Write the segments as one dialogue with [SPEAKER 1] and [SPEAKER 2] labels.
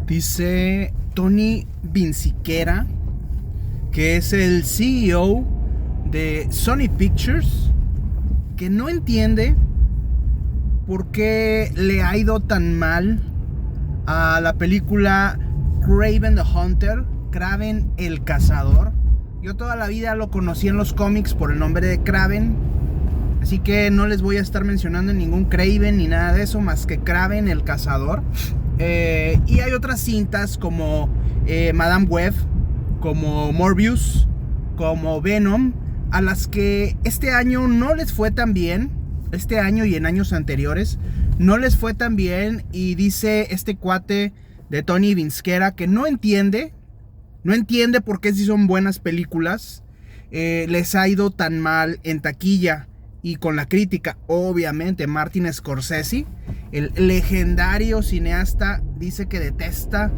[SPEAKER 1] Dice Tony Vinciquerra, que es el CEO de Sony Pictures, que no entiende por qué le ha ido tan mal a la película Kraven the Hunter, Kraven el Cazador. Yo toda la vida lo conocí en los cómics por el nombre de Kraven, así que no les voy a estar mencionando ningún Kraven ni nada de eso, más que Kraven el Cazador. Y hay otras cintas como Madame Web, como Morbius, como Venom, a las que este año no les fue tan bien. Este año y en años anteriores no les fue tan bien. Y dice este cuate de Tony Vinciquerra que no entiende por qué, si son buenas películas, les ha ido tan mal en taquilla y con la crítica. Obviamente Martin Scorsese, el legendario cineasta, dice que detesta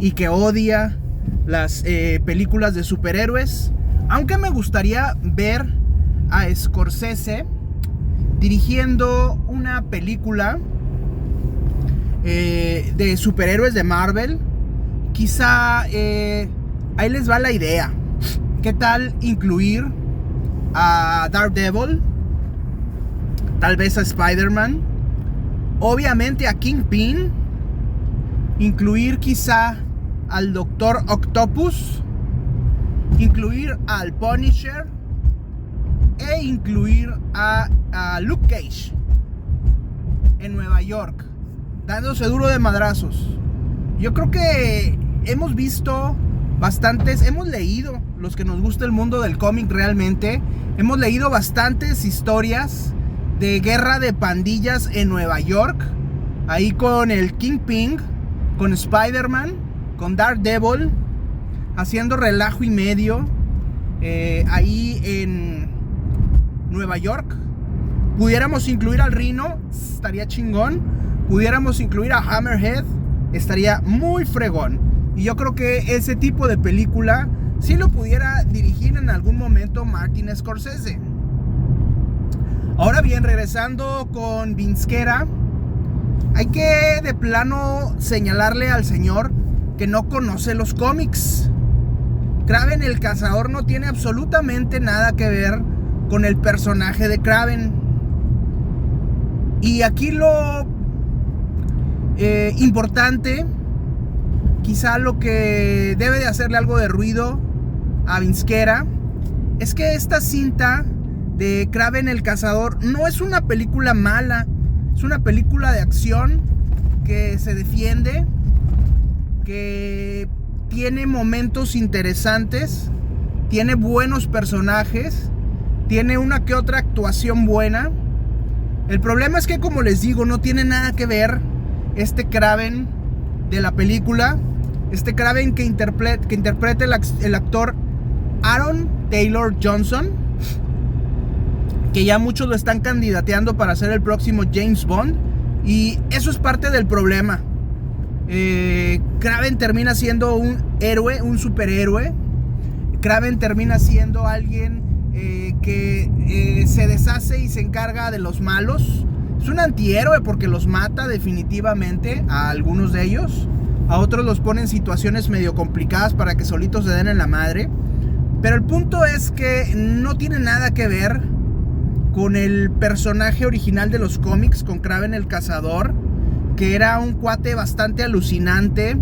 [SPEAKER 1] y que odia las películas de superhéroes. Aunque me gustaría ver a Scorsese dirigiendo una película de superhéroes de Marvel. Quizá ahí les va la idea. ¿Qué tal incluir a Daredevil? Tal vez a Spider-Man. Obviamente a Kingpin. Incluir quizá al Doctor Octopus. Incluir al Punisher. E incluir a Luke Cage en Nueva York, dándose duro de madrazos. Yo creo que hemos visto bastantes, hemos leído, los que nos gusta el mundo del cómic realmente, hemos leído bastantes historias de guerra de pandillas en Nueva York, ahí con el Kingpin, con Spider-Man, con Daredevil, haciendo relajo y medio ahí en Nueva York. Pudiéramos incluir al Rhino, estaría chingón. Pudiéramos incluir a Hammerhead, estaría muy fregón. Y yo creo que ese tipo de película sí lo pudiera dirigir en algún momento Martin Scorsese. Ahora bien, regresando con Vinciquerra, hay que de plano señalarle al señor que no conoce los cómics. Kraven el Cazador no tiene absolutamente nada que ver con el personaje de Kraven. Y aquí lo importante, quizá lo que debe de hacerle algo de ruido a Vinciquerra, es que esta cinta de Kraven el Cazador no es una película mala. Es una película de acción que se defiende, que tiene momentos interesantes, tiene buenos personajes, tiene una que otra actuación buena. El problema es que, como les digo, no tiene nada que ver este Kraven de la película. Este Kraven que interpreta el actor Aaron Taylor Johnson, que ya muchos lo están candidateando para ser el próximo James Bond. Y eso es parte del problema. Kraven termina siendo un héroe, un superhéroe. Kraven termina siendo alguien que se deshace y se encarga de los malos. Es un antihéroe porque los mata definitivamente a algunos de ellos. A otros los pone en situaciones medio complicadas para que solitos se den en la madre. Pero el punto es que no tiene nada que ver con el personaje original de los cómics, con Kraven el Cazador, que era un cuate bastante alucinante,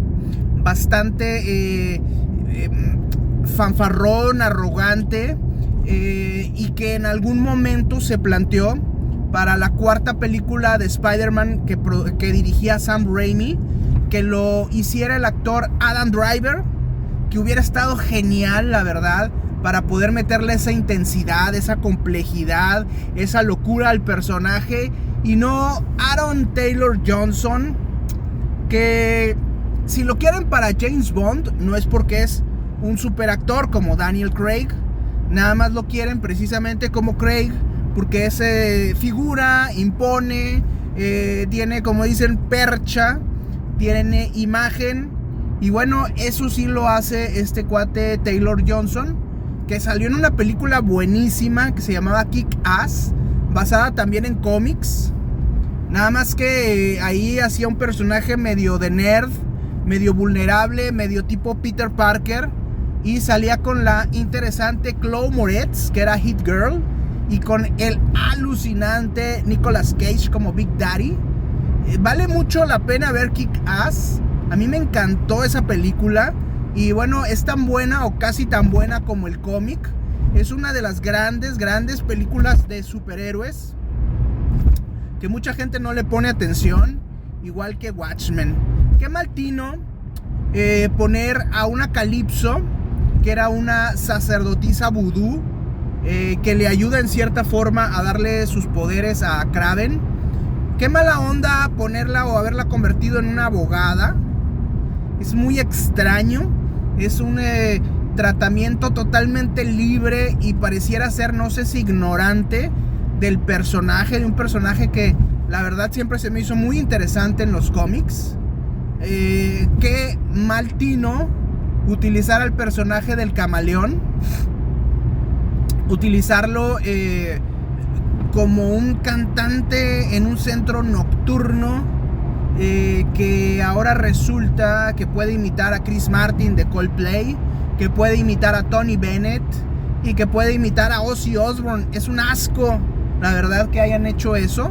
[SPEAKER 1] bastante fanfarrón, arrogante, y que en algún momento se planteó para la cuarta película de Spider-Man que dirigía Sam Raimi, que lo hiciera el actor Adam Driver, que hubiera estado genial, la verdad, para poder meterle esa intensidad, esa complejidad, esa locura al personaje, y no Aaron Taylor Johnson, que si lo quieren para James Bond, no es porque es un super actor como Daniel Craig, nada más lo quieren precisamente como Craig, porque es figura, impone, tiene, como dicen, percha, tiene imagen. Y bueno, eso sí lo hace este cuate Taylor Johnson, que salió en una película buenísima que se llamaba Kick-Ass, basada también en cómics. Nada más que ahí hacía un personaje medio de nerd, medio vulnerable, medio tipo Peter Parker, y salía con la interesante Chloe Moretz, que era Hit Girl, y con el alucinante Nicolas Cage como Big Daddy. Vale mucho la pena ver Kick-Ass. A mí me encantó esa película, y bueno, es tan buena o casi tan buena como el cómic. Es una de las grandes películas de superhéroes que mucha gente no le pone atención, igual que Watchmen. Qué mal tino poner a una Calypso, que era una sacerdotisa vudú, que le ayuda en cierta forma a darle sus poderes a Kraven. Qué mala onda ponerla o haberla convertido en una abogada. Es muy extraño. Es un tratamiento totalmente libre y pareciera ser, no sé si ignorante del personaje, de un personaje que la verdad siempre se me hizo muy interesante en los cómics. Qué mal tino utilizar al personaje del Camaleón, utilizarlo como un cantante en un centro nocturno, que ahora resulta que puede imitar a Chris Martin de Coldplay, que puede imitar a Tony Bennett y que puede imitar a Ozzy Osbourne. Es un asco, la verdad, que hayan hecho eso.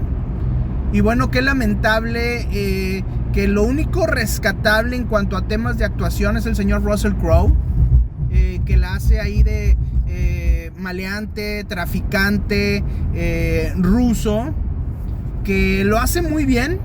[SPEAKER 1] Y bueno, qué lamentable que lo único rescatable en cuanto a temas de actuación es el señor Russell Crowe, que la hace ahí de maleante, traficante, ruso, que lo hace muy bien.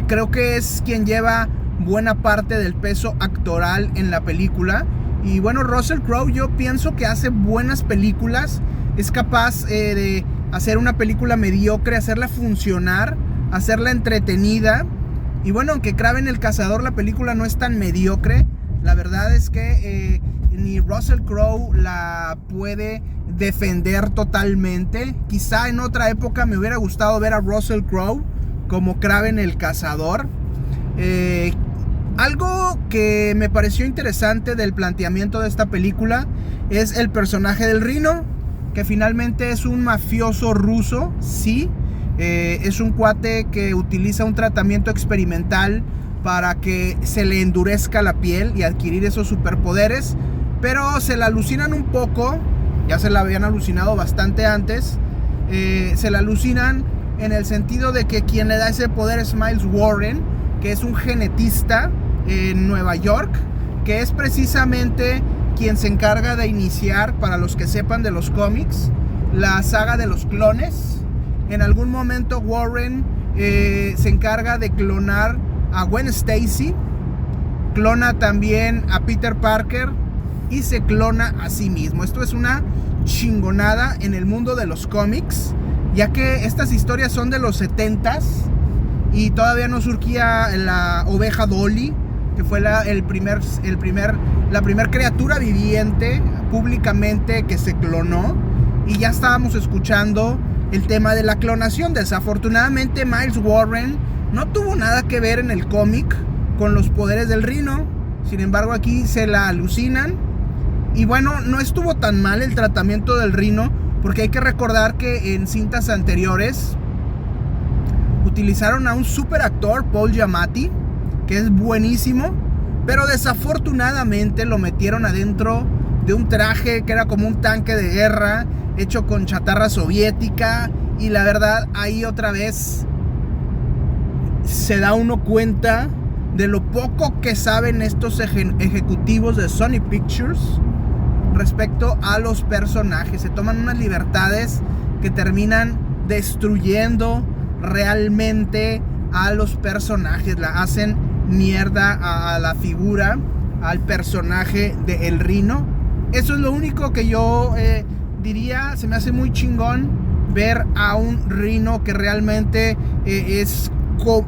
[SPEAKER 1] Creo que es quien lleva buena parte del peso actoral en la película. Y bueno, Russell Crowe, yo pienso que hace buenas películas. Es capaz de hacer una película mediocre, hacerla funcionar, hacerla entretenida. Y bueno, aunque Kraven el Cazador, la película no es tan mediocre, la verdad es que ni Russell Crowe la puede defender totalmente. Quizá en otra época me hubiera gustado ver a Russell Crowe como Kraven el Cazador. Algo que me pareció interesante del planteamiento de esta película es el personaje del Rhino, que finalmente es un mafioso ruso, sí. Es un cuate que utiliza un tratamiento experimental para que se le endurezca la piel y adquirir esos superpoderes, pero se la alucinan un poco. Ya se la habían alucinado bastante antes. Se la alucinan en el sentido de que quien le da ese poder es Miles Warren, que es un genetista en Nueva York, que es precisamente quien se encarga de iniciar, para los que sepan de los cómics, la saga de los clones. En algún momento Warren se encarga de clonar a Gwen Stacy, clona también a Peter Parker y se clona a sí mismo. Esto es una chingonada en el mundo de los cómics, ya que estas historias son de los 70s y todavía no surgía la oveja Dolly, que fue la primer criatura viviente públicamente que se clonó, y ya estábamos escuchando el tema de la clonación. Desafortunadamente Miles Warren no tuvo nada que ver en el cómic con los poderes del Rhino. Sin embargo, aquí se la alucinan. Y bueno, no estuvo tan mal el tratamiento del Rhino, porque hay que recordar que en cintas anteriores utilizaron a un super actor, Paul Giamatti, que es buenísimo, pero desafortunadamente lo metieron adentro de un traje que era como un tanque de guerra hecho con chatarra soviética, y la verdad ahí otra vez se da uno cuenta de lo poco que saben estos ejecutivos de Sony Pictures respecto a los personajes. Se toman unas libertades que terminan destruyendo realmente a los personajes. La hacen mierda a la figura, al personaje de El Rhino. Eso es lo único que yo diría. Se me hace muy chingón ver a un Rhino que realmente es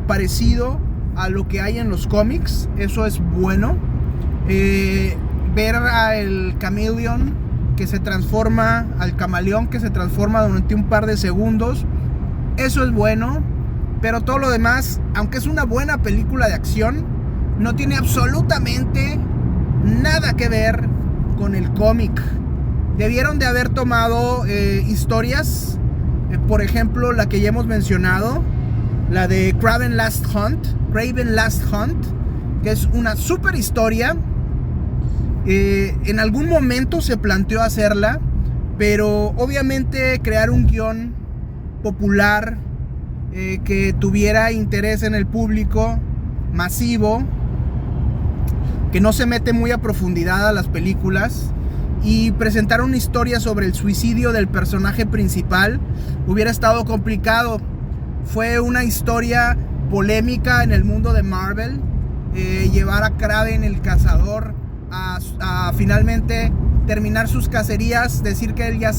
[SPEAKER 1] parecido a lo que hay en los cómics. Eso es bueno. Ver al camaleón que se transforma, al camaleón que se transforma durante un par de segundos, eso es bueno. Pero todo lo demás, aunque es una buena película de acción, no tiene absolutamente nada que ver con el cómic. Debieron de haber tomado historias, por ejemplo la que ya hemos mencionado, la de Kraven Last Hunt, que es una super historia. En algún momento se planteó hacerla, pero obviamente crear un guión popular que tuviera interés en el público masivo, que no se mete muy a profundidad a las películas, y presentar una historia sobre el suicidio del personaje principal hubiera estado complicado. Fue una historia polémica en el mundo de Marvel, llevar a Kraven el cazador a finalmente terminar sus cacerías, decir que él ya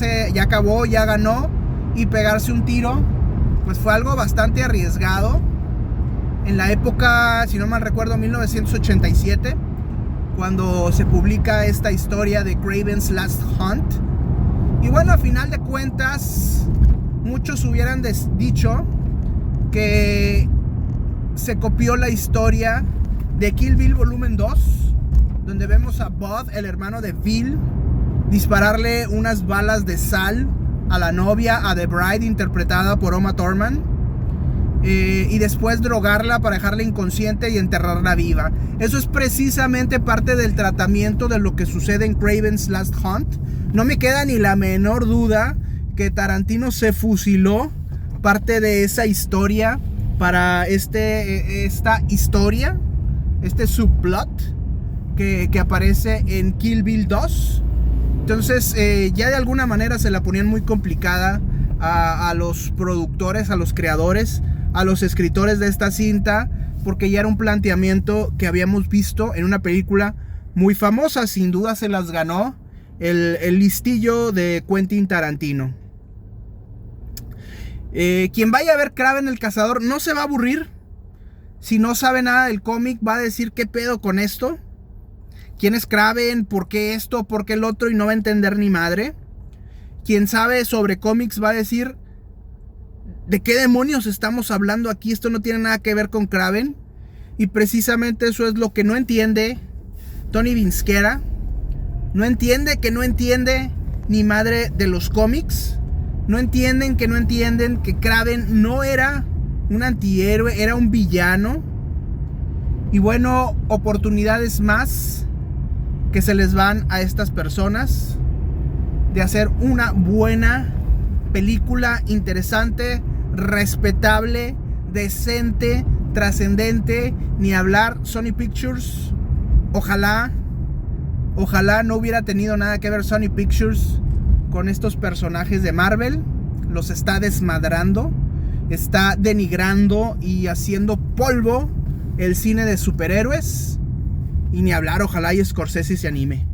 [SPEAKER 1] acabó, ya ganó, y pegarse un tiro, pues fue algo bastante arriesgado en la época, si no mal recuerdo, 1987, cuando se publica esta historia de Kraven's Last Hunt. Y bueno, a final de cuentas, muchos hubieran dicho que se copió la historia de Kill Bill Volumen 2, donde vemos a Bud, el hermano de Bill, dispararle unas balas de sal a la novia, a The Bride, interpretada por Uma Thurman, y después drogarla para dejarla inconsciente y enterrarla viva. Eso es precisamente parte del tratamiento de lo que sucede en Kraven's Last Hunt. No me queda ni la menor duda que Tarantino se fusiló parte de esa historia para esta historia, este subplot que aparece en Kill Bill 2. Entonces ya de alguna manera se la ponían muy complicada a los productores, a los creadores, a los escritores de esta cinta, porque ya era un planteamiento que habíamos visto en una película muy famosa. Sin duda se las ganó el listillo de Quentin Tarantino. Quien vaya a ver Kraven el Cazador no se va a aburrir. Si no sabe nada del cómic, va a decir ¿qué pedo con esto? ¿Quién es Kraven? ¿Por qué esto? ¿Por qué el otro? Y no va a entender ni madre. Quien sabe sobre cómics va a decir ¿de qué demonios estamos hablando aquí? Esto no tiene nada que ver con Kraven. Y precisamente eso es lo que no entiende Tony Vinsquera. No entiende que no entiende ni madre de los cómics. No entienden que Kraven no era un antihéroe, era un villano. Y bueno, oportunidades más que se les van a estas personas de hacer una buena película interesante, respetable, decente, trascendente. Ni hablar, Sony Pictures, ojalá no hubiera tenido nada que ver Sony Pictures con estos personajes de Marvel. Los está desmadrando, está denigrando y haciendo polvo el cine de superhéroes. Y ni hablar, ojalá y Scorsese se anime.